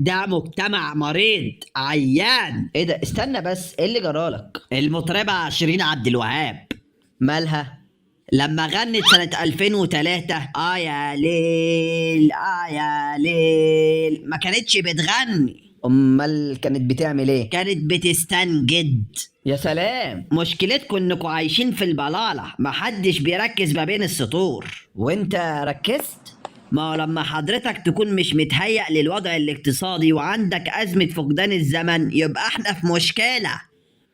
ده مجتمع مريض عيان. ايه ده؟ استنى بس، ايه اللي جرالك؟ المطربة شيرين عبد الوهاب مالها؟ لما غنت سنة 2003 يا ليل يا ليل ما كانتش بتغني، امال كانت بتعمل ايه؟ كانت بتستنجد. يا سلام. مشكلتكم انكم عايشين في البلالة، محدش بيركز ما بين السطور. وانت ركزت؟ ما هو لما حضرتك تكون مش متهيأ للوضع الاقتصادي وعندك أزمة فقدان الزمن يبقى احنا في مشكلة.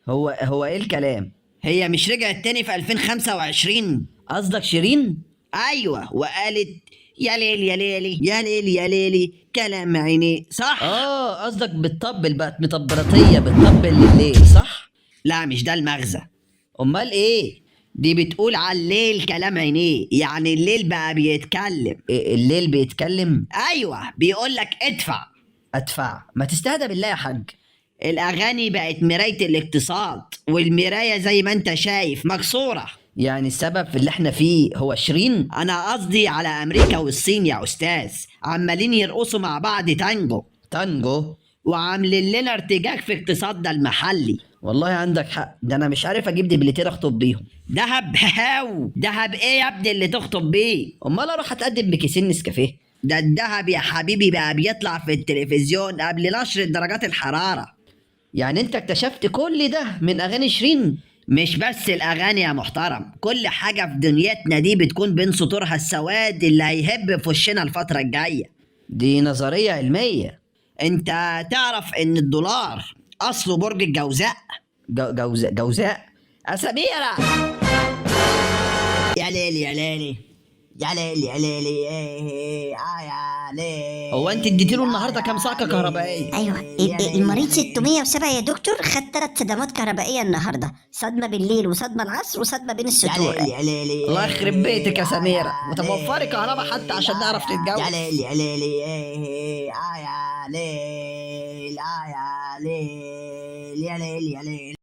هو ايه الكلام؟ هي مش رجعت تاني في 2025؟ قصدك شيرين؟ ايوه، وقالت يا ليل يا ليلي يا ليل يا ليلي كلام عيني، صح؟ قصدك بتطبل، بقت مطبراتية بتطبل لليل، صح؟ لا مش ده المغزى. امال ايه؟ دي بتقول على الليل كلام عينيه، يعني الليل بقى بيتكلم. إيه الليل بيتكلم؟ ايوه بيقولك ادفع. ادفع؟ ما تستهدى بالله يا حاج. الاغاني بقت مراية الاقتصاد، والمراية زي ما انت شايف مكسورة. يعني السبب في اللي احنا فيه هو شيرين؟ انا قصدي على امريكا والصين يا استاذ، عمالين يرقصوا مع بعض تانجو تانجو؟ وعاملين لنا ارتجاج في اقتصادنا المحلي. والله عندك حق، ده انا مش عارف اجيب دبلتين اخطب بيهم. دهب هاو دهب ايه يا ابني اللي تخطب بيه؟ امال اروح اتقدم بكيسين نسكافيه؟ ده الدهب يا حبيبي بقى بيطلع في التلفزيون قبل نشر درجات الحرارة. يعني انت اكتشفت كل ده من اغاني شيرين؟ مش بس الأغاني يا محترم، كل حاجة في دنيتنا دي بتكون بين سطورها السواد اللي هيهب في وشنا الفترة الجاية. دي نظرية علمية. انت تعرف ان الدولار أصله برج الجوزاء؟ جوزاء؟ سميرة يا ليلي يا ليلي يا ليلي يا ليلي يا ليلي. هو انت اديتيله النهارده كام صعقة كهربائية؟ ايوه، المريض 607 يا دكتور، خد 3 صدمات كهربائيه النهارده، صدمه بالليل وصدمه العصر وصدمه بين يا السطور. ليلي يا ليلي الله يخرب بيتك يا سميرة، متوفري كهرباء حتى عشان نعرف يا نتجوز. ليلي يا ليلي يا ليل يا ليل يا ليل يا ليل يا ليل.